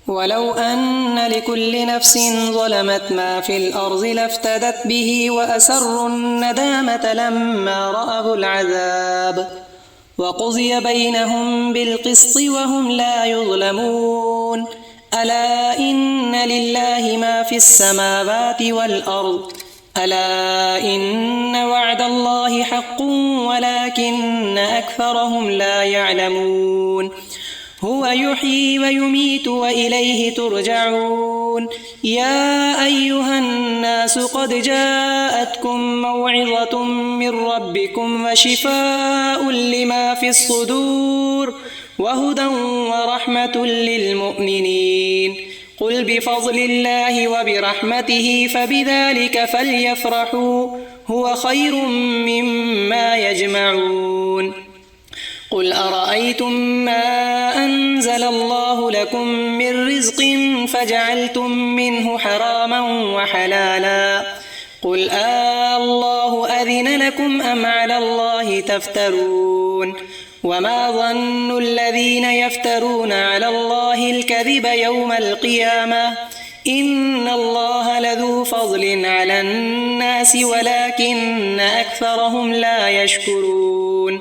ولو أن لكل نفس ظلمت ما في الأرض لافتدت به وأسروا الندامة لما رأوا العذاب وقضي بينهم بالقسط وهم لا يظلمون ألا إن لله ما في السماوات والأرض ألا إن وعد الله حق ولكن أكثرهم لا يعلمون هو يحيي ويميت وإليه ترجعون يا أيها الناس قد جاءتكم موعظة من ربكم وشفاء لما في الصدور وهدى ورحمة للمؤمنين قل بفضل الله وبرحمته فبذلك فليفرحوا هو خير مما يجمعون قل أرأيتم ما أنزل الله لكم من رزق فجعلتم منه حراما وحلالا قل الله أذن لكم أم على الله تفترون وما ظن الذين يفترون على الله الكذب يوم القيامة إن الله لذو فضل على الناس ولكن أكثرهم لا يشكرون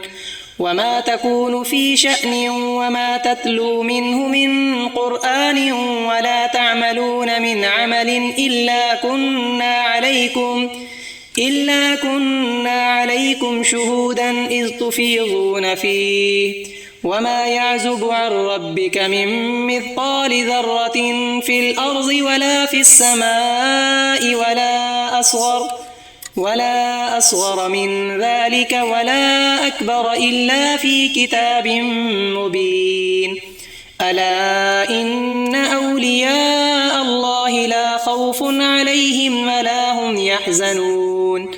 وما تكون في شأن وما تتلو منه من قرآن ولا تعملون من عمل إلا كنا عليكم شهودا إذ تفيضون فيه وما يعزب عن ربك من مثقال ذرة في الأرض ولا في السماء ولا أصغر من ذلك ولا أكبر إلا في كتاب مبين ألا إن أولياء الله لا خوف عليهم ولا هم يحزنون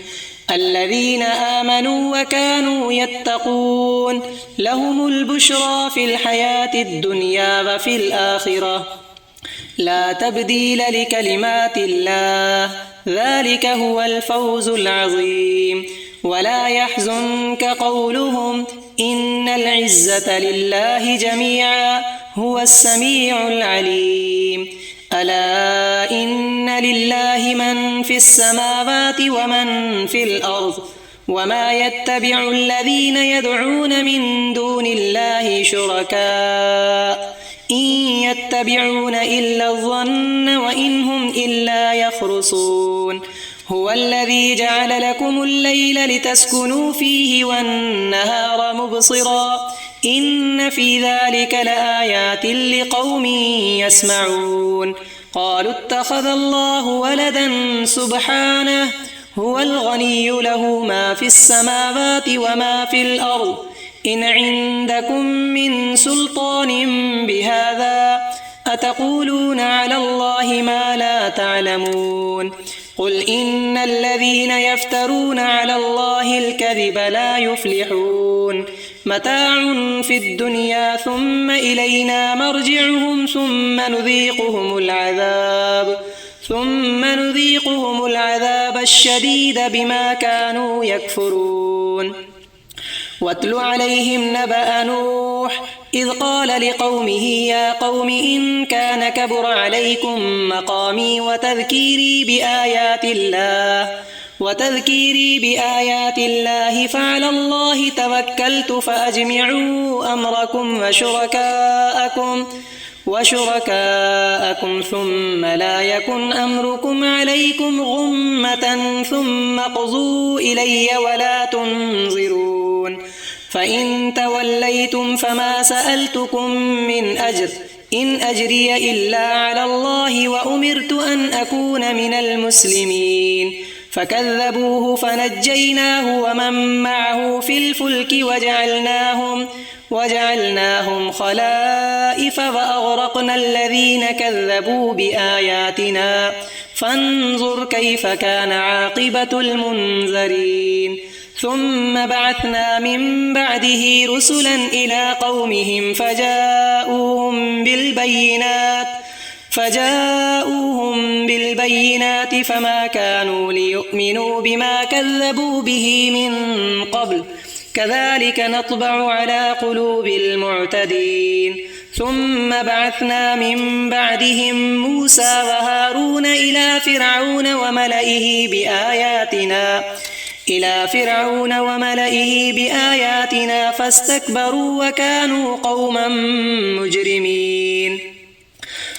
الذين آمنوا وكانوا يتقون لهم البشرى في الحياة الدنيا وفي الآخرة لا تبديل لكلمات الله ذلك هو الفوز العظيم ولا يحزنك قولهم إن العزة لله جميعا هو السميع العليم ألا إن لله من في السماوات ومن في الأرض وما يتبع الذين يدعون من دون الله شركاء إن يتبعون إلا الظن وإن هم إلا يخرصون هو الذي جعل لكم الليل لتسكنوا فيه والنهار مبصرا إن في ذلك لآيات لقوم يسمعون قالوا اتخذ الله ولدا سبحانه هو الغني له ما في السماوات وما في الأرض إن عندكم من سلطان بهذا أتقولون على الله ما لا تعلمون قل إن الذين يفترون على الله الكذب لا يفلحون متاع في الدنيا ثم إلينا مرجعهم ثم نذيقهم العذاب الشديد بما كانوا يكفرون واتل عليهم نبأ نوح إذ قال لقومه يا قوم إن كان كبر عليكم مقامي وتذكيري بآيات الله فعلى الله توكلت فأجمعوا أمركم وشركاءكم ثم لا يكن أمركم عليكم غمة ثم اقضوا إلي ولا تنظرون فإن توليتم فما سألتكم من أجر إن أجري إلا على الله وأمرت أن أكون من المسلمين فكذبوه فنجيناه ومن معه في الفلك وجعلناهم خلائف وأغرقنا الذين كذبوا بآياتنا فانظر كيف كان عاقبة المنذرين ثم بعثنا من بعده رسلا إلى قومهم فجاءوهم بالبينات فما كانوا ليؤمنوا بما كذبوا به من قبل كذلك نطبع على قلوب المعتدين ثم بعثنا من بعدهم موسى وهارون إلى فرعون وملئه بآياتنا فاستكبروا وكانوا قوما مجرمين.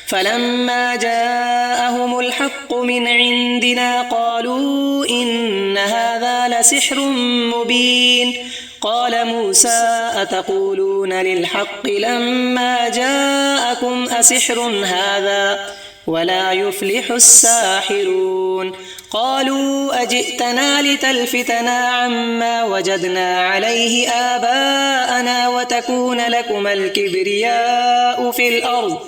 فلما جاءهم الحق من عندنا قالوا إن هذا لسحر مبين. قال موسى أتقولون للحق لما جاءكم أسحر هذا ولا يفلح الساحرون. قالوا أجئتنا لتلفتنا عما وجدنا عليه آباءنا وتكون لكما الكبرياء في الأرض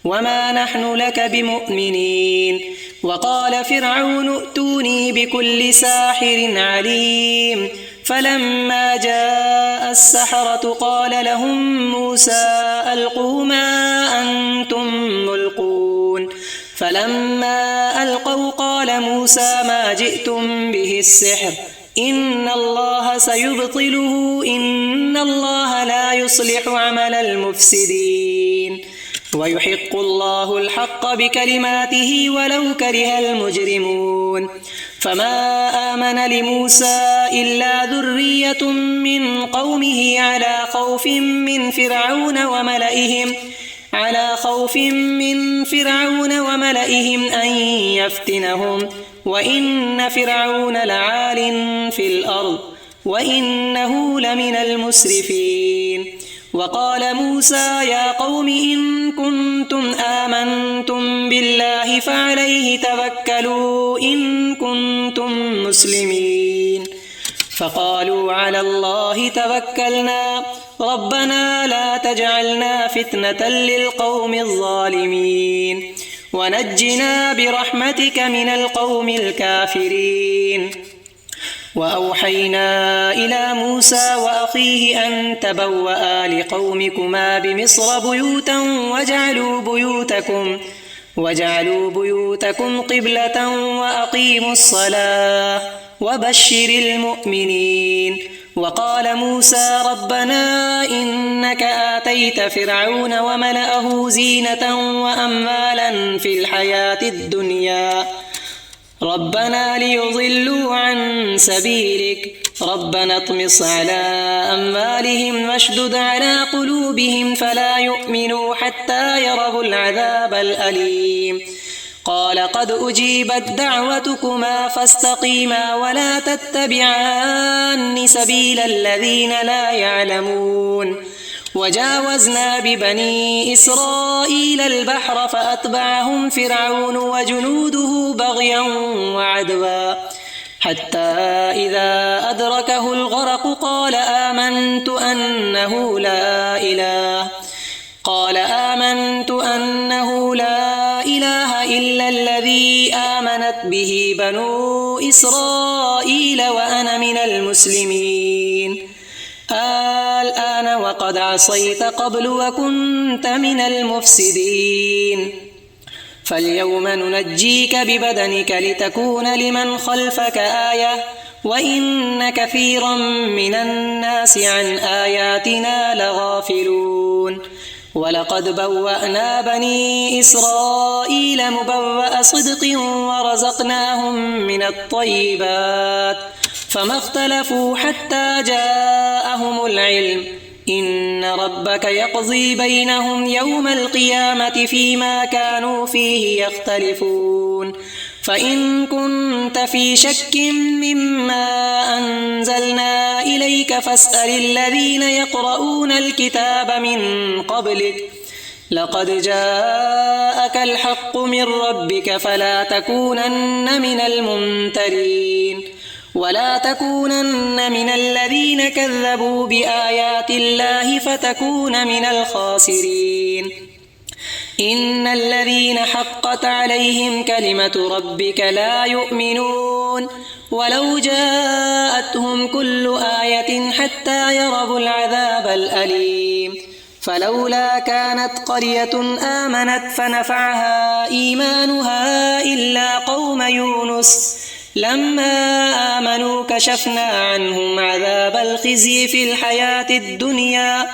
وما نحن لك بمؤمنين. وقال فرعون ائتوني بكل ساحر عليم. فلما جاء السحرة قال لهم موسى ألقوا ما أنتم ملقون. فلما ألقوا قال موسى ما جئتم به السحر إن الله سيبطله إن الله لا يصلح عمل المفسدين ويحق الله الحق بكلماته ولو كره المجرمون. فما آمن لموسى إلا ذرية من قومه على خوف من فرعون وملئهم أن يفتنهم وإن فرعون لعال في الأرض وإنه لمن المسرفين. وقال موسى يا قوم إن كنتم آمنتم بالله فعليه توكلوا إن كنتم مسلمين. فقالوا على الله توكلنا ربنا لا تجعلنا فتنة للقوم الظالمين ونجنا برحمتك من القوم الكافرين. وأوحينا إلى موسى وأخيه أن تبوأ لقومكما بمصر بيوتا واجعلوا بيوتكم قبلة وأقيموا الصلاة وبشر المؤمنين. وقال موسى ربنا إنك آتيت فرعون وملأه زينة وأموالا في الحياة الدنيا ربنا ليضلوا عن سبيلك ربنا اطمس على أموالهم واشدد على قلوبهم فلا يؤمنوا حتى يروا العذاب الأليم. قال قد أجيبت دعوتكما فاستقيما ولا تتبعان سبيل الذين لا يعلمون. وجاوزنا ببني إسرائيل البحر فأتبعهم فرعون وجنوده بغيا وعدوا حتى إذا أدركه الغرق قال آمنت أنه لا إله إلا الذي آمنت به بنو إسرائيل وأنا من المسلمين. الآن وقد عصيت قبل وكنت من المفسدين. فاليوم ننجيك ببدنك لتكون لمن خلفك آية وإن كثيرا من الناس عن آياتنا لغافلون. ولقد بوأنا بني إسرائيل مبوأ صدق ورزقناهم من الطيبات فما اختلفوا حتى جاءهم العلم إن ربك يقضي بينهم يوم القيامة فيما كانوا فيه يختلفون. فإن كنت في شك مما أنزلنا إليك فاسأل الذين يقرؤون الكتاب من قبلك لقد جاءك الحق من ربك فلا تكونن من الممترين ولا تكونن من الذين كذبوا بآيات الله فتكون من الخاسرين. إن الذين حقت عليهم كلمة ربك لا يؤمنون ولو جاءتهم كل آية حتى يروا العذاب الأليم. فلولا كانت قرية آمنت فنفعها إيمانها إلا قوم يونس لما آمنوا كشفنا عنهم عذاب الخزي في الحياة الدنيا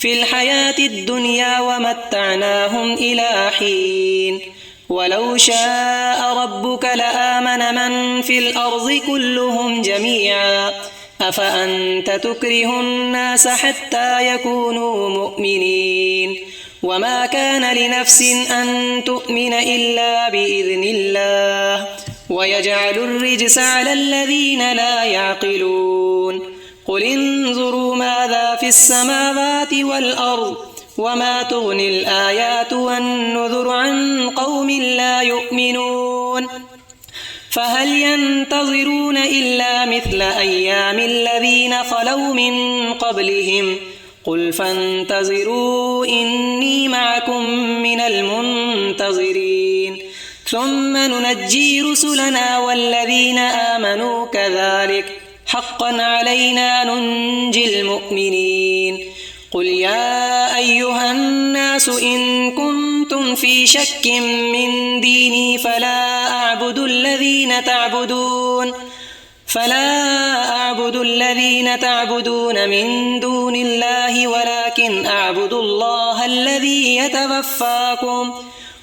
في الحياة الدنيا ومتعناهم إلى حين ولو شاء ربك لآمن من في الأرض كلهم جميعا أفأنت تكره الناس حتى يكونوا مؤمنين وما كان لنفس أن تؤمن إلا بإذن الله ويجعل الرجس على الذين لا يعقلون قل انظروا ماذا في السماوات والأرض وما تغني الآيات والنذر عن قوم لا يؤمنون فهل ينتظرون إلا مثل أيام الذين خلوا من قبلهم قل فانتظروا إني معكم من المنتظرين ثم ننجي رسلنا والذين آمنوا كذلك حقا علينا ننجي المؤمنين قل يا أيها الناس إن كنتم في شك من ديني فلا أعبد الذين تعبدون من دون الله ولكن أعبد الله الذي يتوفاكم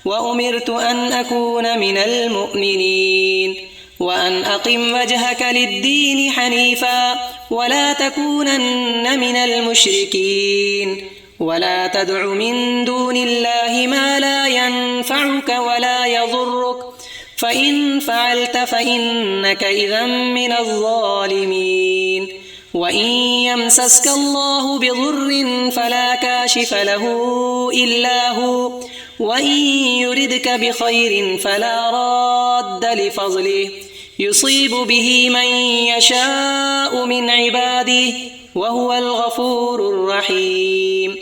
وأمرت أن أكون من المؤمنين وأن أقم وجهك للدين حنيفا ولا تكونن من المشركين ولا تدع من دون الله ما لا ينفعك ولا يضرك فإن فعلت فإنك إذا من الظالمين وإن يمسسك الله بضر فلا كاشف له إلا هو وإن يردك بخير فلا راد لفضله يصيب به من يشاء من عباده وهو الغفور الرحيم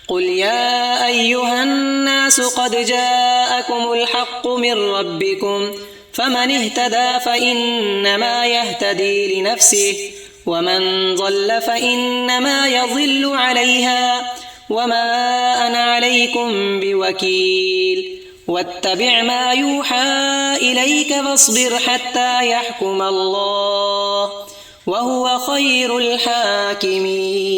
قل يا أيها الناس قد جاءكم الحق من ربكم فمن اهتدى فإنما يهتدي لنفسه ومن ضل فإنما يضل عليها وما أنا عليكم بوكيل واتبع ما يوحى إليك واصبر حتى يحكم الله وهو خير الحاكمين.